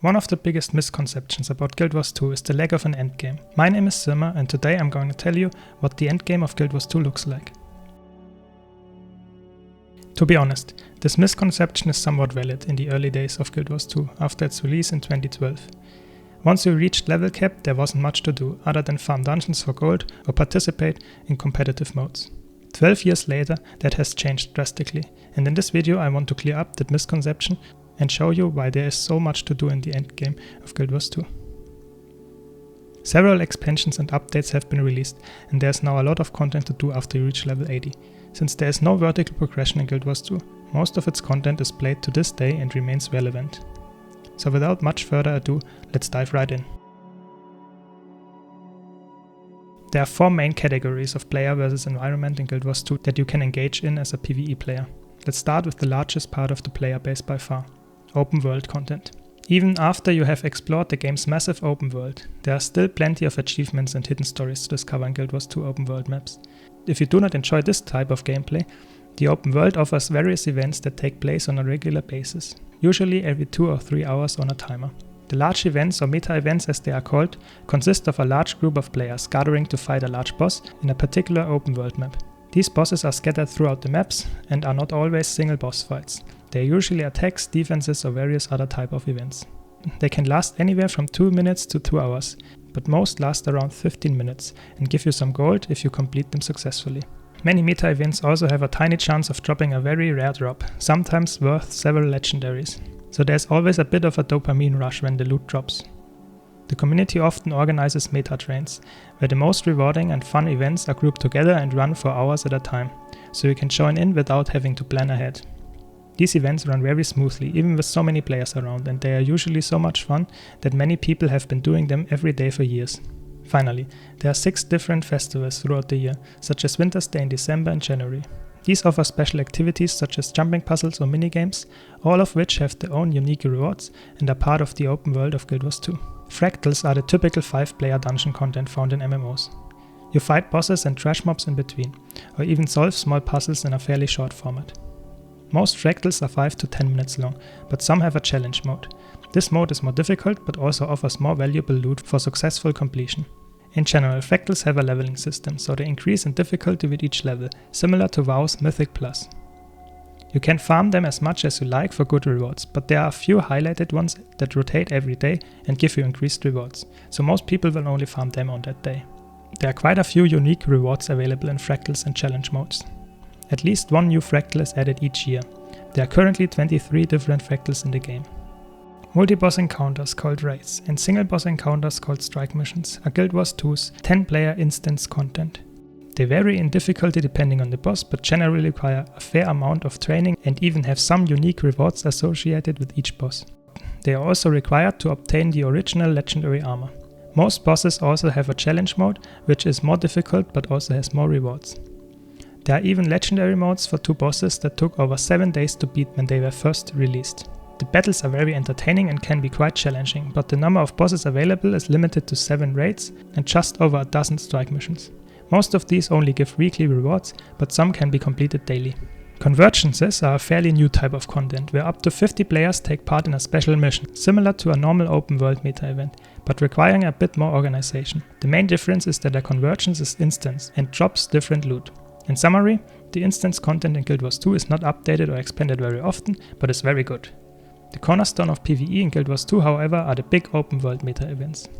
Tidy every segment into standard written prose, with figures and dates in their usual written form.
One of the biggest misconceptions about Guild Wars 2 is the lack of an endgame. My name is Sirma and today I'm going to tell you what the endgame of Guild Wars 2 looks like. To be honest, this misconception is somewhat valid in the early days of Guild Wars 2 after its release in 2012. Once you reached level cap, there wasn't much to do other than farm dungeons for gold or participate in competitive modes. 12 years later, that has changed drastically, and in this video I want to clear up that misconception and show you why there is so much to do in the endgame of Guild Wars 2. Several expansions and updates have been released, and there's now a lot of content to do after you reach level 80. Since there is no vertical progression in Guild Wars 2, most of its content is played to this day and remains relevant. So without much further ado, let's dive right in. There are 4 main categories of player versus environment in Guild Wars 2 that you can engage in as a PvE player. Let's start with the largest part of the player base by far: open world content. Even after you have explored the game's massive open world, there are still plenty of achievements and hidden stories to discover in Guild Wars 2 open world maps. If you do not enjoy this type of gameplay, the open world offers various events that take place on a regular basis, usually every 2 or 3 hours on a timer. The large events, or meta events as they are called, consist of a large group of players gathering to fight a large boss in a particular open world map. These bosses are scattered throughout the maps and are not always single boss fights. They are usually attacks, defenses or various other type of events. They can last anywhere from 2 minutes to 2 hours, but most last around 15 minutes and give you some gold if you complete them successfully. Many meta events also have a tiny chance of dropping a very rare drop, sometimes worth several legendaries. So there's always a bit of a dopamine rush when the loot drops. The community often organizes meta trains, where the most rewarding and fun events are grouped together and run for hours at a time, so you can join in without having to plan ahead. These events run very smoothly, even with so many players around, and they are usually so much fun that many people have been doing them every day for years. Finally, there are 6 different festivals throughout the year, such as Winter's Day in December and January. These offer special activities such as jumping puzzles or minigames, all of which have their own unique rewards and are part of the open world of Guild Wars 2. Fractals are the typical 5-player dungeon content found in MMOs. You fight bosses and trash mobs in between, or even solve small puzzles in a fairly short format. Most fractals are 5 to 10 minutes long, but some have a challenge mode. This mode is more difficult but also offers more valuable loot for successful completion. In general, fractals have a leveling system, so they increase in difficulty with each level, similar to WoW's Mythic Plus. You can farm them as much as you like for good rewards, but there are a few highlighted ones that rotate every day and give you increased rewards, so most people will only farm them on that day. There are quite a few unique rewards available in fractals and challenge modes. At least one new fractal is added each year. There are currently 23 different fractals in the game. Multi-boss encounters called raids and single-boss encounters called strike missions are Guild Wars 2's 10-player instance content. They vary in difficulty depending on the boss, but generally require a fair amount of training and even have some unique rewards associated with each boss. They are also required to obtain the original legendary armor. Most bosses also have a challenge mode, which is more difficult but also has more rewards. There are even legendary modes for 2 bosses that took over 7 days to beat when they were first released. The battles are very entertaining and can be quite challenging, but the number of bosses available is limited to 7 raids and just over a dozen strike missions. Most of these only give weekly rewards, but some can be completed daily. Convergences are a fairly new type of content, where up to 50 players take part in a special mission, similar to a normal open world meta event, but requiring a bit more organization. The main difference is that a convergence is instance and drops different loot. In summary, the instance content in Guild Wars 2 is not updated or expanded very often, but is very good. The cornerstone of PvE in Guild Wars 2, however, are the big open world meta events.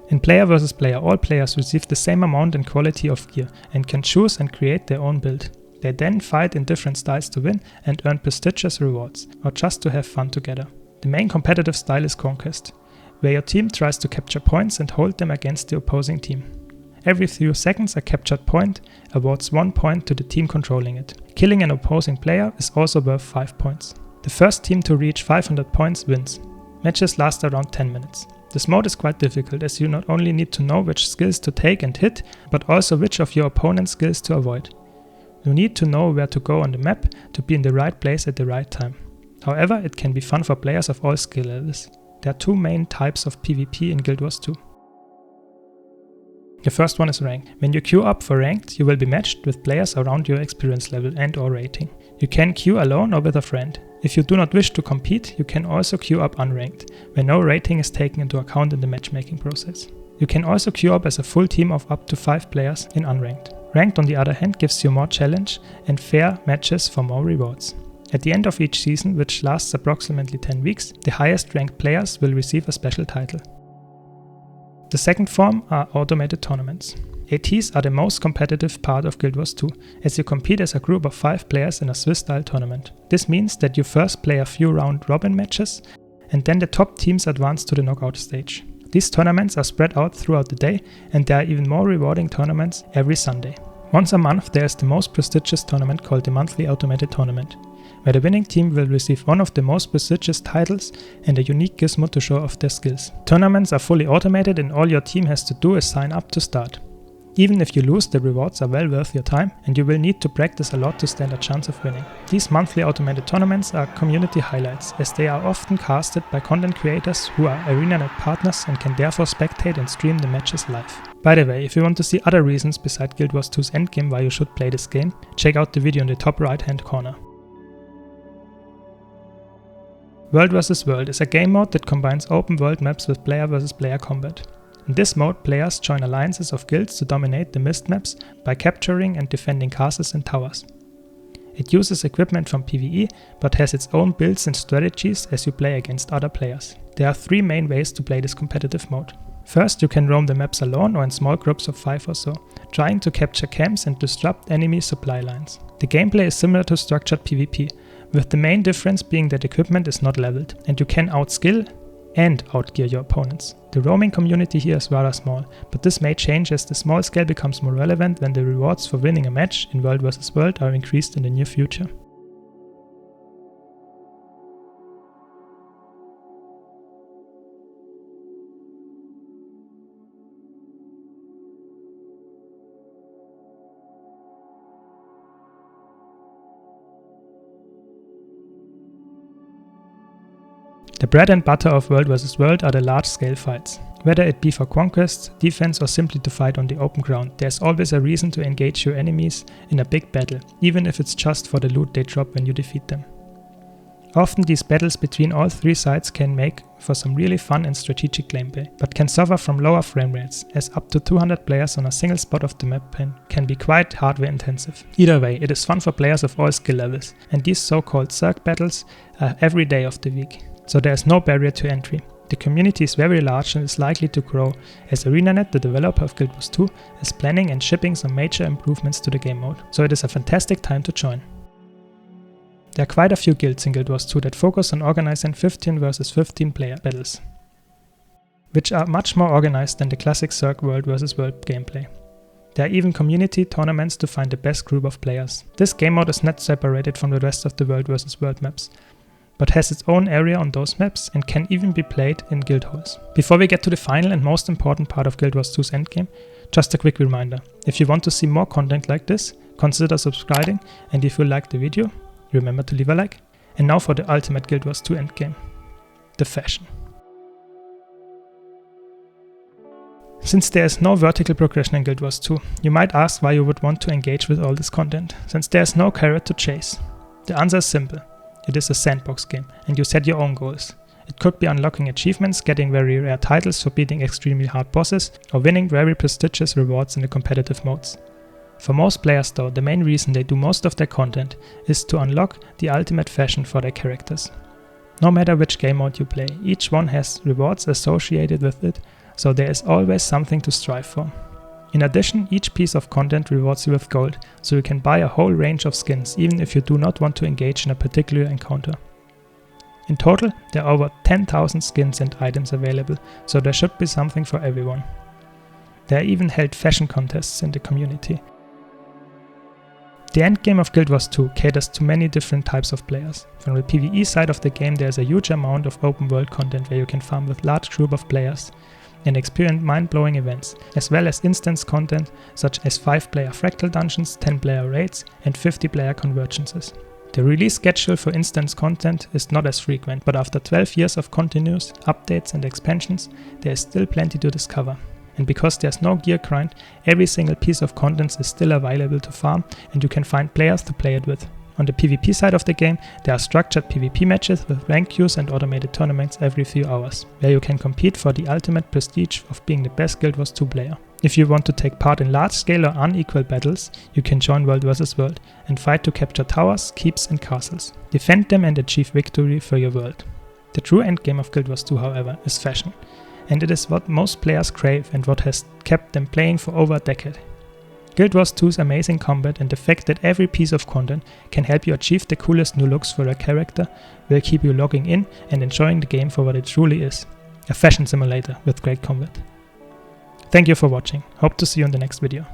In player versus player, all players receive the same amount and quality of gear and can choose and create their own build. They then fight in different styles to win and earn prestigious rewards, or just to have fun together. The main competitive style is Conquest, where your team tries to capture points and hold them against the opposing team. Every few seconds a captured point awards 1 point to the team controlling it. Killing an opposing player is also worth 5 points. The first team to reach 500 points wins. Matches last around 10 minutes. This mode is quite difficult, as you not only need to know which skills to take and hit, but also which of your opponent's skills to avoid. You need to know where to go on the map to be in the right place at the right time. However, it can be fun for players of all skill levels. There are 2 main types of PvP in Guild Wars 2. The first one is ranked. When you queue up for ranked, you will be matched with players around your experience level and or rating. You can queue alone or with a friend. If you do not wish to compete, you can also queue up unranked, where no rating is taken into account in the matchmaking process. You can also queue up as a full team of up to 5 players in unranked. Ranked, on the other hand, gives you more challenge and fair matches for more rewards. At the end of each season, which lasts approximately 10 weeks, the highest ranked players will receive a special title. The second form are automated tournaments. ATs are the most competitive part of Guild Wars 2, as you compete as a group of 5 players in a Swiss-style tournament. This means that you first play a few round-robin matches, and then the top teams advance to the knockout stage. These tournaments are spread out throughout the day, and there are even more rewarding tournaments every Sunday. Once a month there is the most prestigious tournament called the Monthly Automated Tournament, where the winning team will receive one of the most prestigious titles and a unique gizmo to show off their skills. Tournaments are fully automated and all your team has to do is sign up to start. Even if you lose, the rewards are well worth your time and you will need to practice a lot to stand a chance of winning. These monthly automated tournaments are community highlights, as they are often casted by content creators who are ArenaNet partners and can therefore spectate and stream the matches live. By the way, if you want to see other reasons beside Guild Wars 2's endgame why you should play this game, check out the video in the top right hand corner. World vs. World is a game mode that combines open world maps with player vs. player combat. In this mode, players join alliances of guilds to dominate the mist maps by capturing and defending castles and towers. It uses equipment from PvE, but has its own builds and strategies as you play against other players. There are 3 main ways to play this competitive mode. First, you can roam the maps alone or in small groups of 5 or so, trying to capture camps and disrupt enemy supply lines. The gameplay is similar to structured PvP, with the main difference being that equipment is not leveled, and you can outskill and outgear your opponents. The roaming community here is rather small, but this may change as the small scale becomes more relevant when the rewards for winning a match in World vs. World are increased in the near future. The bread and butter of World vs. World are the large-scale fights. Whether it be for conquest, defense or simply to fight on the open ground, there's always a reason to engage your enemies in a big battle, even if it's just for the loot they drop when you defeat them. Often these battles between all 3 sides can make for some really fun and strategic gameplay, but can suffer from lower frame rates, as up to 200 players on a single spot of the map can be quite hardware intensive. Either way, it is fun for players of all skill levels, and these so-called Zerg battles are every day of the week. So there is no barrier to entry. The community is very large and is likely to grow, as ArenaNet, the developer of Guild Wars 2, is planning and shipping some major improvements to the game mode, so it is a fantastic time to join. There are quite a few guilds in Guild Wars 2 that focus on organizing 15 vs 15 player battles, which are much more organized than the classic Zerg World vs. World gameplay. There are even community tournaments to find the best group of players. This game mode is not separated from the rest of the World vs. World maps, but has its own area on those maps and can even be played in guild halls. Before we get to the final and most important part of Guild Wars 2's endgame, just a quick reminder. If you want to see more content like this, consider subscribing, and if you liked the video, remember to leave a like. And now for the ultimate Guild Wars 2 endgame, the fashion. Since there is no vertical progression in Guild Wars 2, you might ask why you would want to engage with all this content, since there is no carrot to chase. The answer is simple. It is a sandbox game, and you set your own goals. It could be unlocking achievements, getting very rare titles for beating extremely hard bosses, or winning very prestigious rewards in the competitive modes. For most players though, the main reason they do most of their content is to unlock the ultimate fashion for their characters. No matter which game mode you play, each one has rewards associated with it, so there is always something to strive for. In addition, each piece of content rewards you with gold, so you can buy a whole range of skins even if you do not want to engage in a particular encounter. In total, there are over 10,000 skins and items available, so there should be something for everyone. There are even held fashion contests in the community. The endgame of Guild Wars 2 caters to many different types of players. From the PvE side of the game, there is a huge amount of open world content where you can farm with large group of players and experience mind-blowing events, as well as instance content such as 5-player fractal dungeons, 10-player raids and 50-player convergences. The release schedule for instance content is not as frequent, but after 12 years of continuous updates and expansions, there is still plenty to discover. And because there's no gear grind, every single piece of content is still available to farm and you can find players to play it with. On the PvP side of the game, there are structured PvP matches with rank queues and automated tournaments every few hours, where you can compete for the ultimate prestige of being the best Guild Wars 2 player. If you want to take part in large-scale or unequal battles, you can join World vs. World and fight to capture towers, keeps and castles. Defend them and achieve victory for your world. The true endgame of Guild Wars 2, however, is fashion, and it is what most players crave and what has kept them playing for over a decade. Guild Wars 2's amazing combat and the fact that every piece of content can help you achieve the coolest new looks for a character will keep you logging in and enjoying the game for what it truly is, a fashion simulator with great combat. Thank you for watching, hope to see you in the next video.